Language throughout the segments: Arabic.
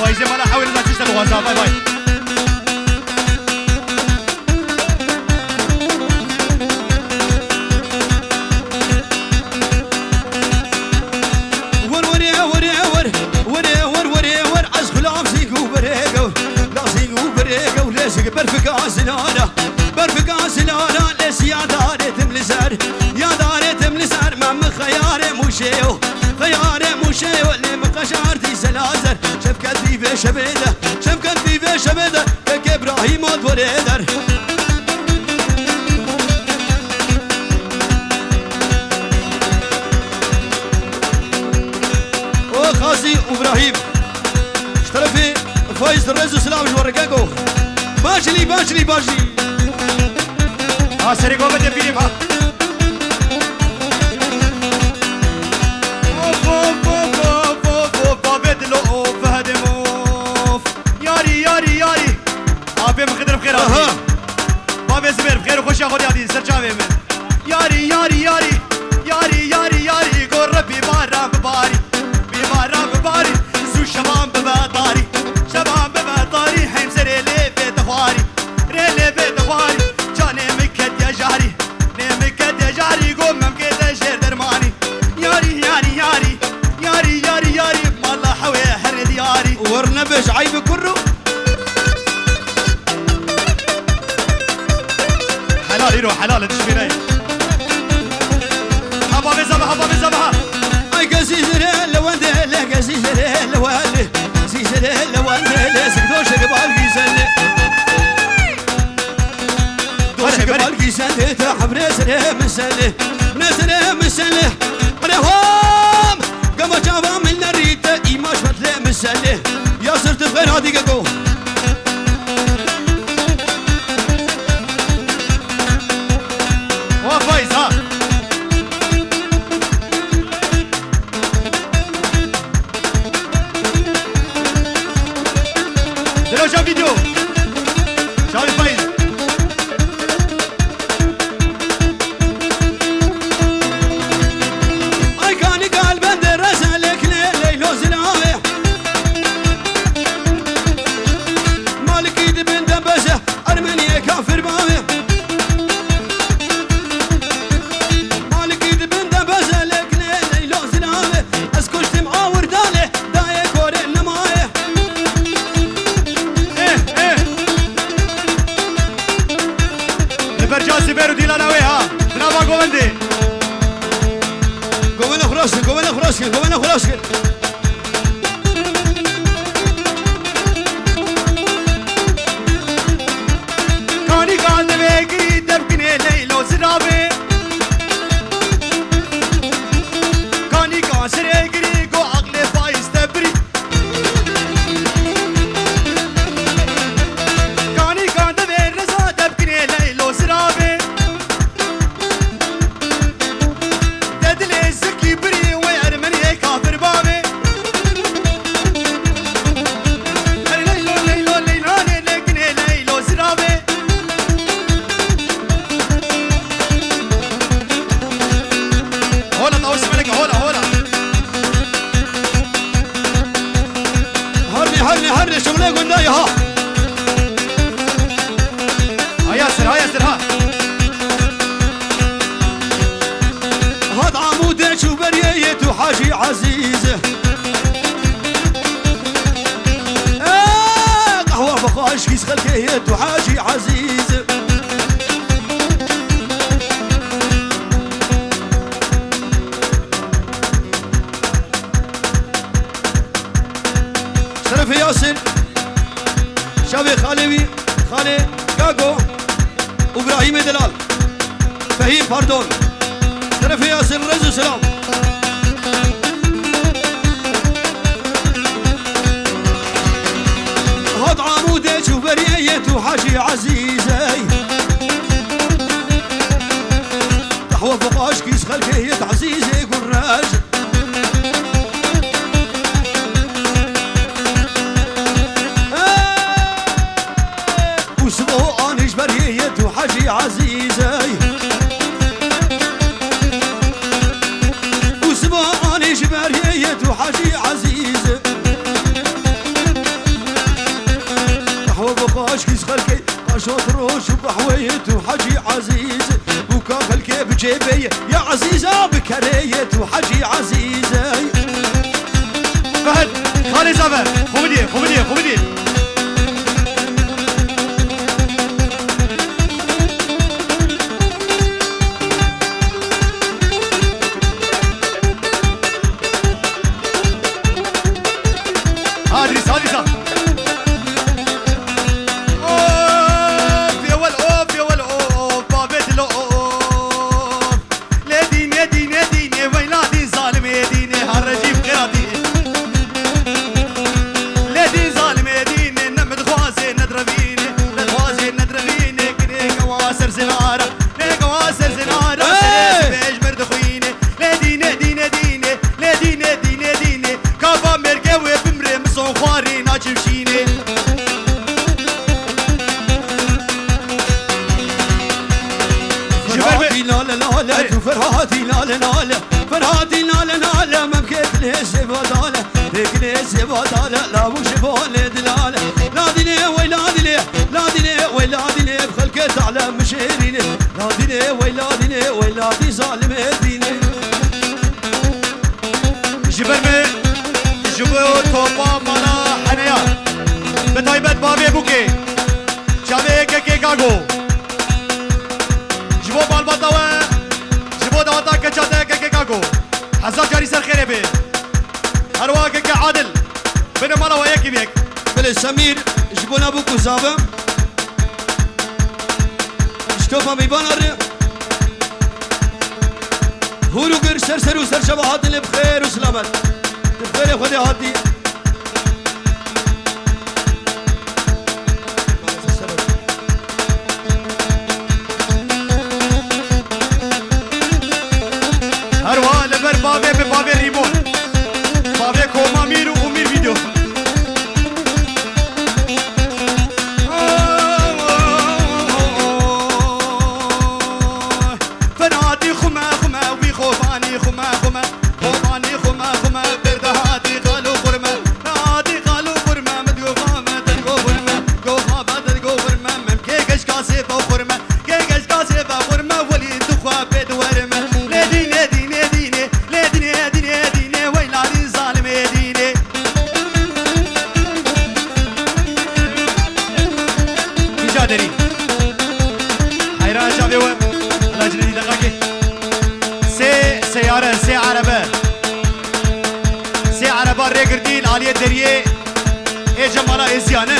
فايزة مالا حاول إذا تشتغل وغزا باي باي برفقا زلالا لس يا دارتم لزار يا دارتم لزار مام خيار موشيو خيار موشيو اللي مقشارتي سلازر شفكت في شبيده شفكت في شبيده كك ابراهيم ودوريدر او خازي ابراهيم اشترفي فايز الرئيس سلام جورقاكو باجلي باجلي باجلي سري قوة تبيني ما اوف اوف اوف اوف اوف بابدلو اوف هدم اوف ياري ياري ياري ابي مخدر بخير ابي بابي زبير بخير وخش اخذ يادي سرجابي من ياري ياري ياري ياري ياري ياري قول ربي بارا بباري ببارا بباري زو شباب ببطاري شباب ببطاري حيم سري لي في دفاري ريلي في دفاري جاني مكد يا جاري نمكد يا جاري قوم ممكد شير درماني ياري ياري ياري ياري ياري ياري والله حوي حر دياري ورنبش عيب كله حلال يروح حلال تشبيني هبا بزبها هبا بزبها اي قزيزري لوانده لا قزيزري لوانده زيزري لوانده لا سكدوش قبال قيزل دوش قبال قيزل تحب نسره مسله نسره مسله برهم قام جابا من الريت ايماش مثله مسله يا صرت بخير هادي قو وفايز ها دلو شاف فيديو شاف فايز اي كاني قال بند رسلك ليلو زلاوي مالك يد بند بسه ارمنيه كافر باوي مالك يد بند بسه لك ليلو زلاوي اسكت معاور داله دايه كوري نمايه برجاسي بيرو ديلانا ويها بنابا قوندي قومنا خراسك قومنا خراسك قومنا خراسك كاني قاعد بيجري دبكني ليلو زرابي كاني قاصر يجري قو عقلي فايز تبري كاني قاعد بيرزا دبكني ليلو زرابي تدلي زكي بري ويرمني كافر بابي ليلو ليلو ليلو ليلو ليلو زرابي هولا طاوس ملك هولا هولا هرني شغلي قلنا ها ها ياسر ها ياسر ها هاد عمودك وبريت وحاجي عزيزه قهوه بخاش كيس خلكيت وحاجي عزيزه شرف ياسر شابي خالي خالي كاكو ابراهيم دلال فهيم باردون شرف ياسر رزو سلام هاد عمودك وبريت وحاجي عزيزي قهوه بقاش كيس خلكيت عزيزي قراج وسبو انيش بريت وحاجي عزيزي وسبو انيش بريت وحاجي عزيزي جيبي يا عزيزة بكرية وحجي عزيزة فهد خالي زفر خمدي خمدي خمدي هادريس هادريس اوف يا ول اوف يا ول اوف بابت الاوف لا دين يا دين يا دين يا ويلادي ظالم يا دين هالرجيب غيراتي لا دين ظالم يا دين نمد خوازي ندربيني خوازي ندربيني كني قواسر زنارة لا قواسر زنارة سلاسل مرد خويني لا دين يا دين يا دين لا دين يا دين يا دين كافا مرقوي بمري مصون خواري ناجم شيني فرهاتي لا لا لا لا فرهاتي لا لا لا لا فرهاتي لا لا لا لا ممكن ليس بدالة ليس بدالة لا وش بولي دلالة لا ديني ويلا ديني لا ديني ويلا ديني بخلقت على مشيريني لا ديني ويلا ديني ويلا دي ظالم ديني جبرمي جبو توبا مالا حنيا بتايبت بابي بوكي شابي كي كاغو جبو بالبطاوة جبو دواتا كجاتا كي كاغو حزار جاري سر خيري بي هرواك كي عادل بين مالا وياكي بيك بل سمير جبونا بوكو زابم اشتوفا بيبانر هورو غير سر وسر شبهات اللي بخير وسلامت بخير يا خدي هاتي هروا لبر بابي ببابي ريمون بابي كوما ميرو ومير فيديو فنادي خما خما ويخوفاني خما خما خوفاني خما خما بردهاتي قالوا قرمة نادي قالوا قرمة مدقو خامة تدقو قرمة قو خامة تدقو قرمة ممكي قش كاسي فو قرمة كي قش كاسي فو قرمة ولي دخوا بيد ورمة لديني ديني ديني لديني ديني ديني ويلادي ظالم ديني جادري حيران شافي وين الأجنبي دقاقي سيارة سي عربة ريقردين عالية دريه اي جمالا ازيانه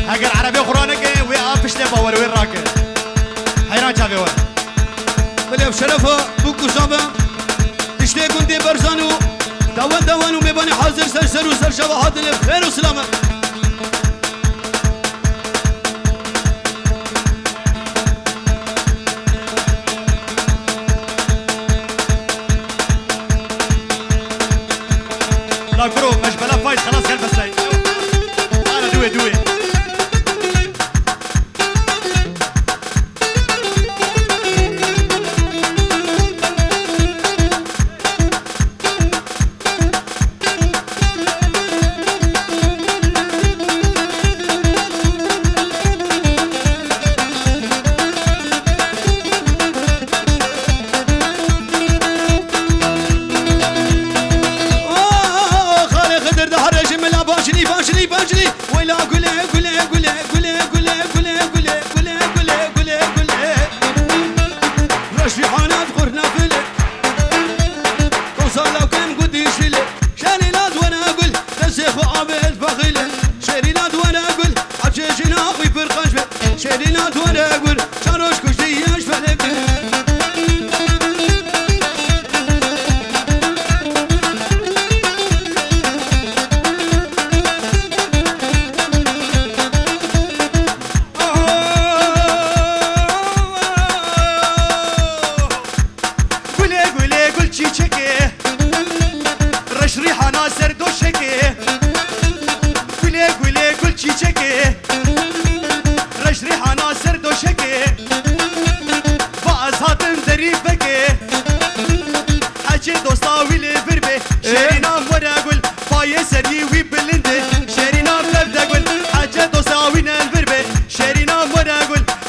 هاگر عربي قرانك وي آفش لباور وين راكه حيران شافي وين بل بشرفه بوكو زابم تشتي كنتي برزانو دوان ومباني حاضر سر وسر شبهات اللي بخير وسلامة لا كرو مش بلا فايت خلاص قلب السايد انا دوي بانجلي ويلا قولي رشي حانات قرنا فيلي كوصل لو كان قدي شيلي شاري لاد وانا اقول تسيخ وعابد فخيلي شاري لاد وانا اقول عبشيشنا ويفرقش شاري لاد وانا اقول شاروش كشتي يشفى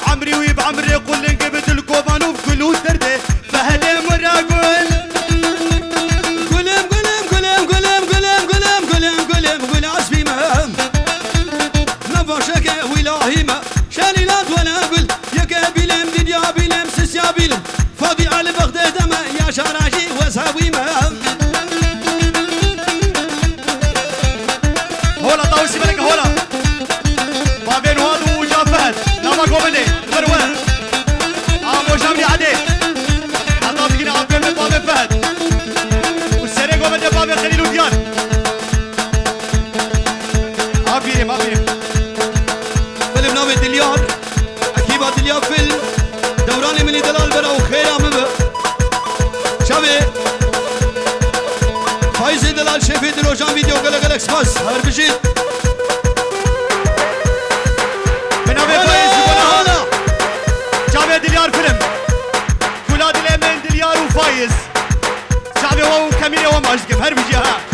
عمري ويب عمري قول انقبت الكوبان وبكل ودر جلال شفی دروجان ویدیو گلک سپاس هر بجید بنابه فايز ولا شعبي دليار فيلم ولاد اليمن دليار وفايز شعبي هو كاميرا وماجد هر بجيها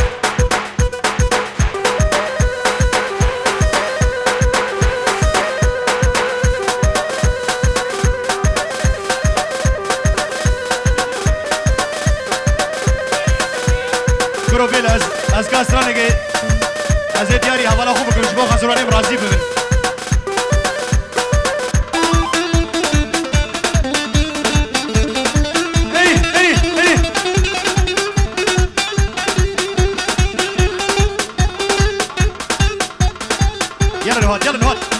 بروفيل از کاسرانگی از دیاری حوالا خوب کنش با خسرانیم راضی ببین يلا نهاد يلا نهاد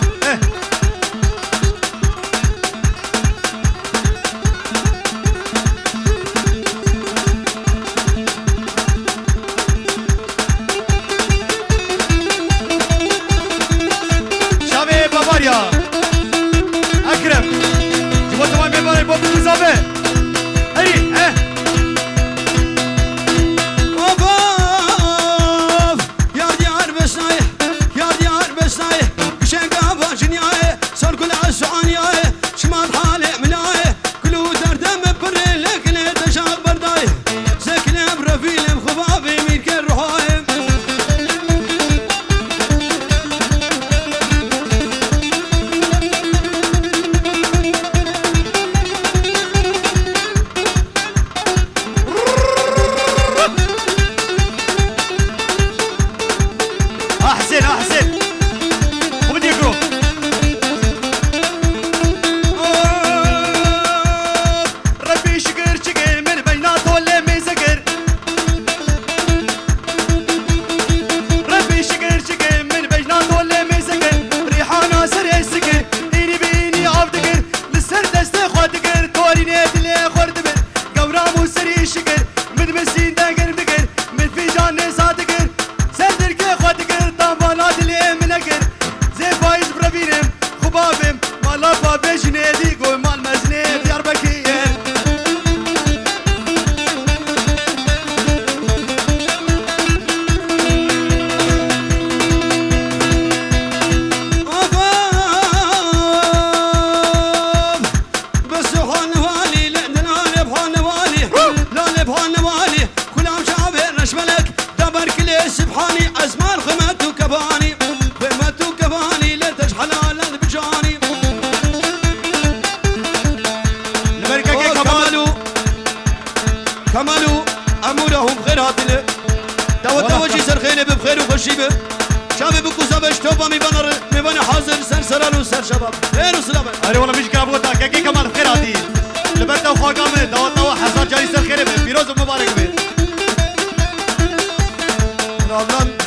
شابي بافاريا اكرم جبوا تمام بيباري بوب مزابه هي كمالو امورهم بخير هاتله توجي سر خير بخير وخشيبه شباب بكوزابش توبا ميبان حاضر سر سرالو سر شباب خير وسلام اري والله مش كابوتا كي كمال بخير هاتي لبرتا وخاقامه دعوتنا وحزار جاري سر خير به فيروز مبارك به رمضان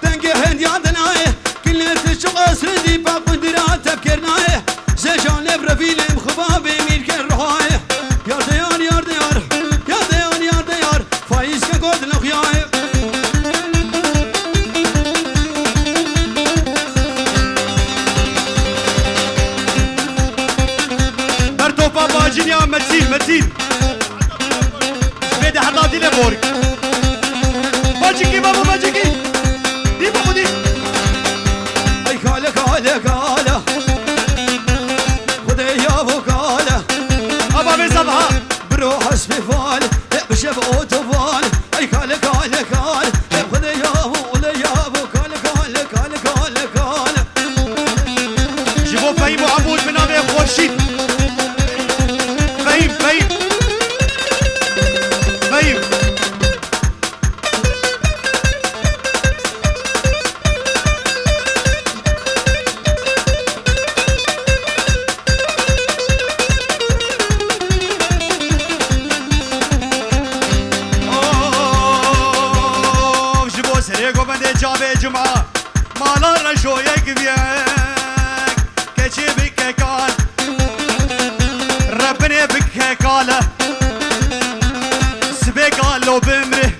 تنقي هند يعدناي كل تشوق اسردي بقدرات تفكرناي زجان برفيل مخبابي ميل كرهاي يا ديار يا ديار يا ديار يا ديار فايز كقود لخياي برتو بابا جينيا متين بيد حدادي لبورك باجيكي بابا باجيكي دي بابا دي اي كاله كاله كاله خدي يا ابو كاله ابا بصبها بروح اسمي فال بشب اوتوبان اي كاله كاله كاله خدي يا ابو كاله كاله كاله كاله كاله جيبوا فهيم وعبود من ابي خورشيد فهيم فهيم فهيم جمعة مالا رشويك بيك كشي بك كال ربني بك كاله سبي قالو بمره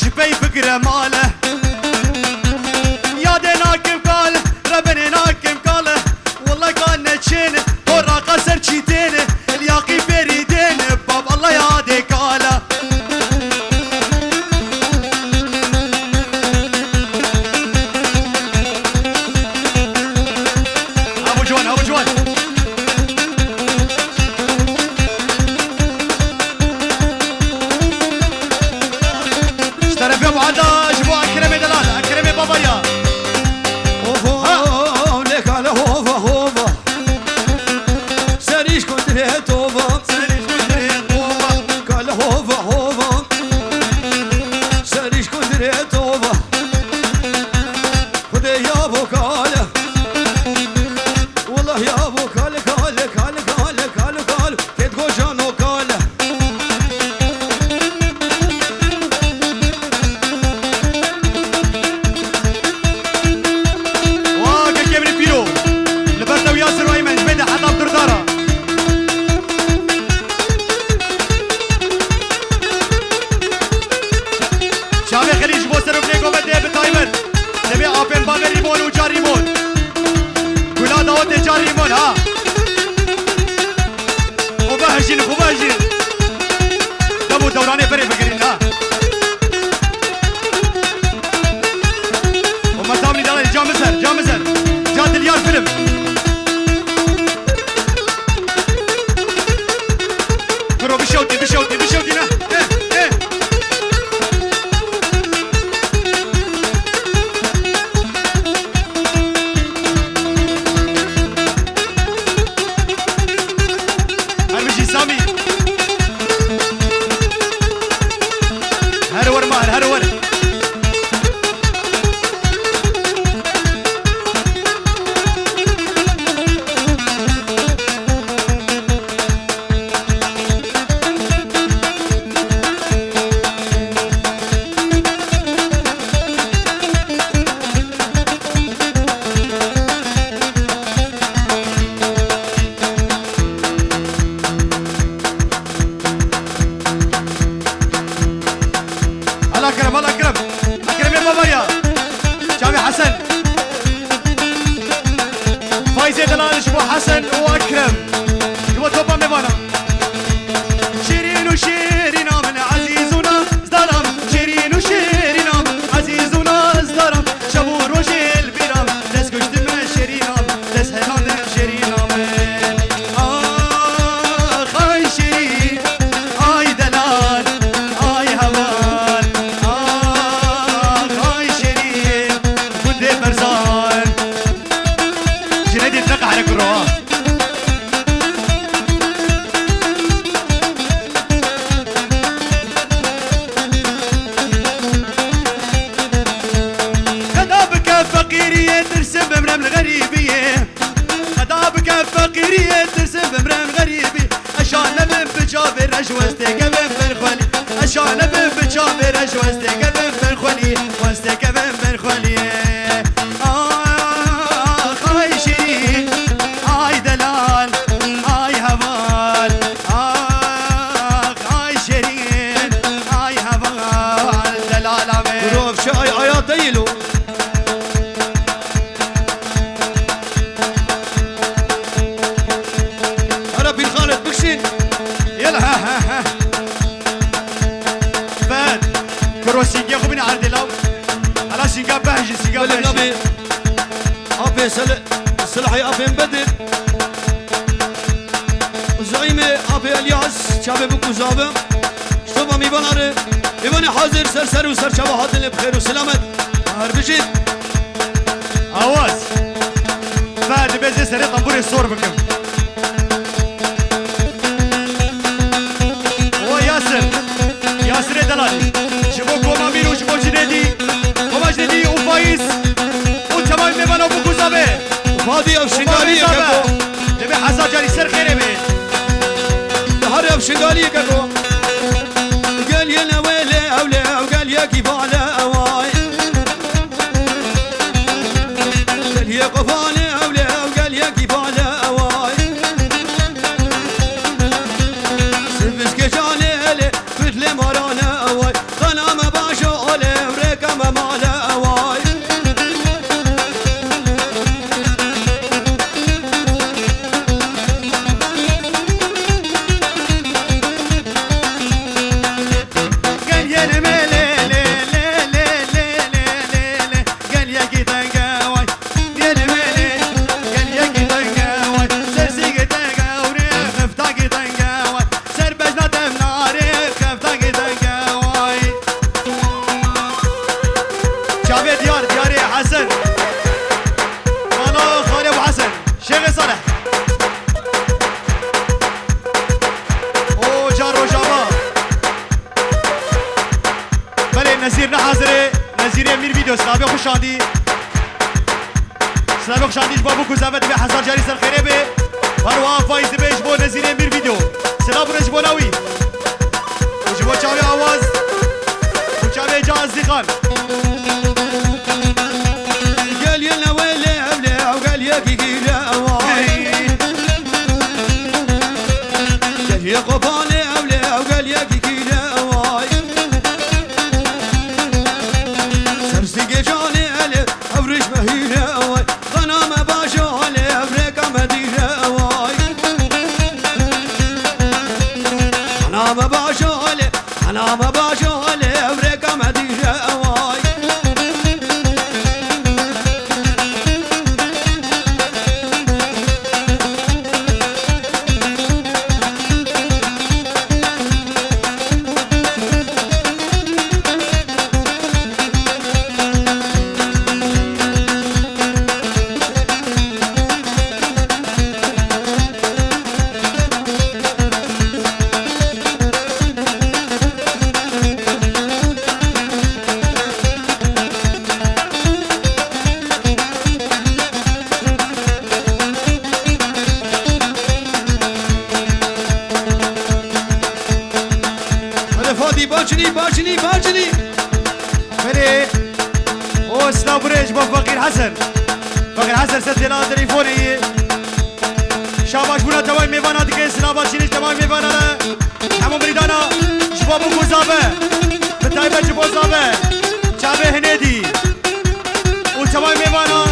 جبي بقرة ماله هر ور أكرم يا بابا يا شامي حسن فايزة دلال شبو حسن وأكرم شبو توبا ميوانا شيرين وشيرينا من عزيزنا ازدرم شيرين وشيرينا من عزيزنا ازدرم شبو روشي البيرام دس كشت من شيرينا دس هلان شيرينا من خاي شيرين آي دلال آي هوان خاي شيرين كنت برزان جنيدي تنقع على كروها خدابك فقيرية ترسم بمرام الغريبية خدابك فقيرية ترسم بمرام غريبي أشان من بجابر أجوزتك بن فرخولي أشان من بجابر أجوزتك بن فرخولي وزتك بن فرخولي خاي شيرين آي دلال آي هوال خاي شيرين آي هوال دلال عمي روف شاي آيات ديلو عربي خالد بكشين يلا ها فهد كروسينجا خو من عرض لو على سينجا بهجي سينجا بلي بهجي نبي أبي سلحي أبي مبدل زعيمي أبي الياس شابي بكو زابم شتوبا ميباناري ميباني حاضر سر وسر شبهات اللي بخير وسلامت هربجيت اواز فهد بيزي سري طنبوري الصور بكم هو ياسر دلالي شبو كوما ميرو شبو جنيدي كوما جنيدي وفايز وتمام ميبانا بكو زابي فادي أو شنغالية كاكو دبي حسا جاري سر خيري بي هر أو شنغالية كاكو قال يا نويلي أولي وقال يا كيف على أواي قال يا قفالي أولي وقال يا كيف على أواي سنفس كشالي لي فتلي مرانا أواي خنا ما باشو أولي وريكا ما مالا أواي قال يا نميلي لي لي لي لي لي لي قال يا كيتنقاوي يا نميلي قال يا كيتنقاوي سرسي كيتنقاوري خفتا كيتنقاوي سر بجنة تمناري خفتا كيتنقاوي شعبي دياري حسن والله خالي ابو حسن شيخ صالح او جارو جابا بله نزیر حاضره نزیر امیر ویدیو سلابی خوش آمدی سلابی خوش آمدیش بابو کوزاوت به حسن جاری سر خیره به هروا فایز بهش بو نزیر امیر ویدیو سلام برش بو ناوی جبو چاوی آواز و چاوی جازی خان قال يا نويلي أولي وقال يا كيكي لا أواي قال يا قفالي أولي وقال يا كيكي لا أواي سرسي جاني ألي أفرش مهيرة أواي خنا ما باشو ألي أفريكا مديرة أواي أنا ما باشو ألي أفريكا مديرة أواي جلي بلي وسلا بريج بفقير حسن فقير حسن ستنا تليفوني شاباش بونا تمام ميوانا دكي سلابا شينيش تمام ميوانا همو بريدانا شبابو كوزابه بتايبه جبو زابه شابه هنيدي وتمام ميوانا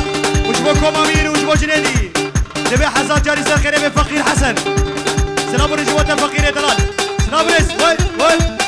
وشبو كومامين وشبو جنيدي دبي حسن جاري سر خيري بفقير حسن سلام بريج وطن فقير دلال سلام بريج وي وي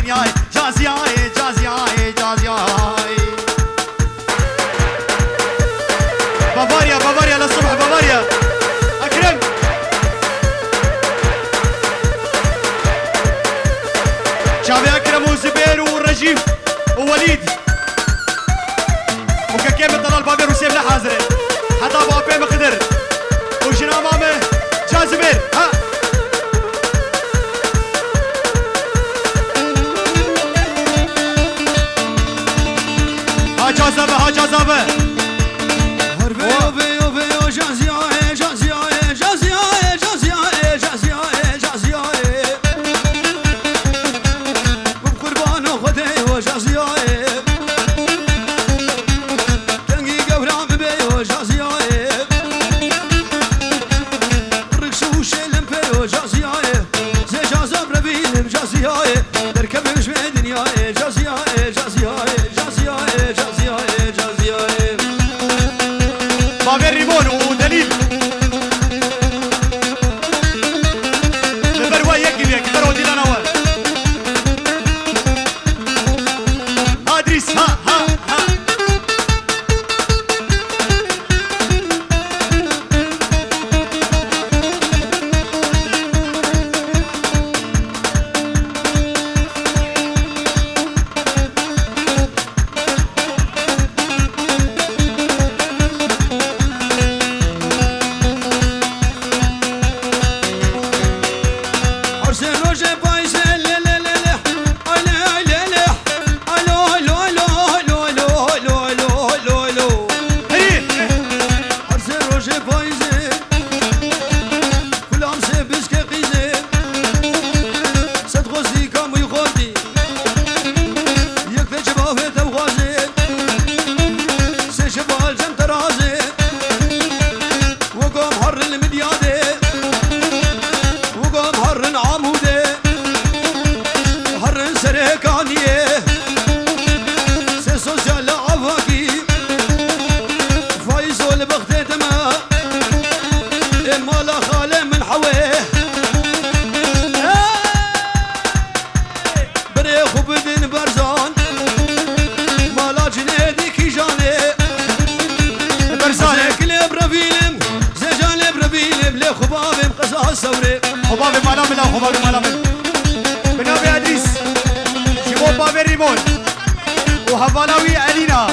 دنیای جازیای جازیای جازیای بافاريا بافاريا للصبح بافاريا أكرم شعبي أكرم وزبير ورجيف ووليد وكاكيم طلال بابير وسيف لحازرين حتى بابي مقدر وشنا مامي جا زبير ها ها جازبه ها جازبه خبابي مالامل او خبابي مالامل بنابي ادريس شباب بابي ريمون وهفالاوي علينا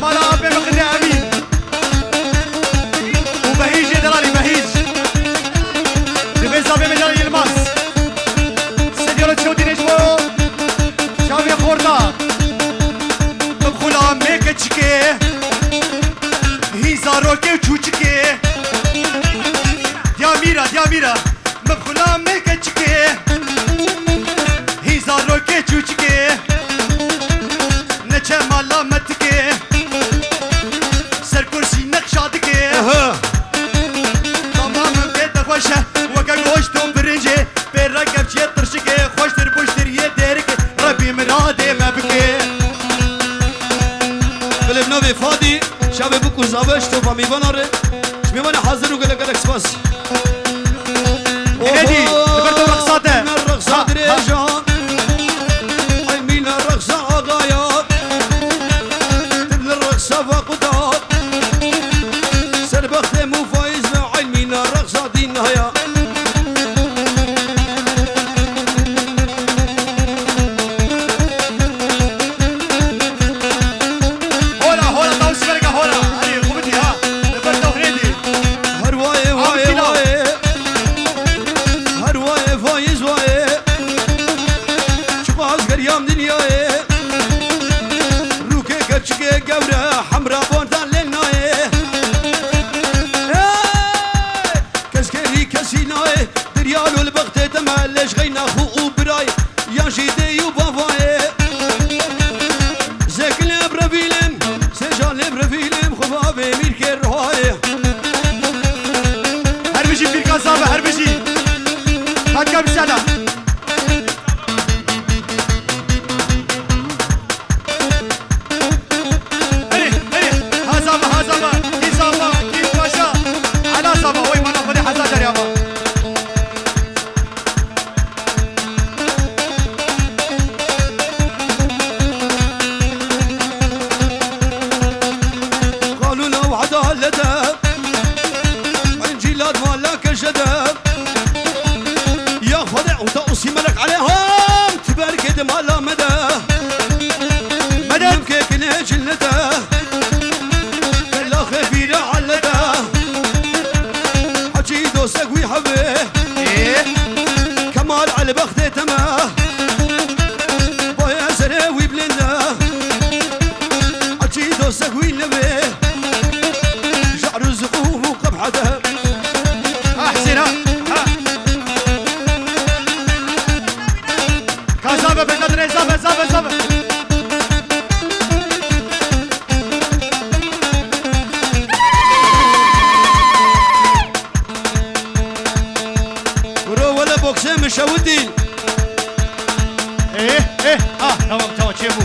مالا ابي مقدي امين وبهيج دلالي بهيج دبيز ابي مجال يلماس سيديولو تشودي نجمو شاوي خوردا مبخولا ميكا تشكي هيزا روكي وچوچكي Diamira, mabkhula meka chike, hizar roke chuchke, neche mala matke, ser kursi naqshad ke. Tamam bet khoşa, waka gosh to brinje, per rakab che trshke, khosh ter pushter ye derke, Rabbi mirade mabke. Belem navi fadi, shabe bu kuzavesh to bami banare, shmemane hazır u gelek spas. هنيدي لبرتو رقصاته الرقصة دريجان حيمين الرقصة غايات تبل الرقصة فقدات سربخت مو فايز علمين الرقصة دي النهاية هولا طاوس فرقة هولا هذه قوتي ها لبرتو هنيدي هرواي واي واي هرواي فايز واي شباز قريام دنياي روكي كتشكي قورة حمرا بونتان للناي كسكري كسيناي دريال والبغت تمالش غينا خو وبراي يا شيدي وبافاي زكل برفيلم سجال برفيلم خبابي ميركي الرهاي هربشي في الكاسابة هربشي هات كم سنة هزابة كيزابة كيف باشا على صابة وي ما ناخذ حزاجر يابا بالا مدى مدد كيكنا جلده كلا خفيرة علده حجي دوسك ويحبه ايه كمال على بخته تماه بايا زراوي بلنده حجي دوسك وينبه شعر زقوم وقبحته احسن ها كازابه بندري زابه زابه زابه ورو ولا بوكسه مشودي ايه ايه اه تمام تمام شيفو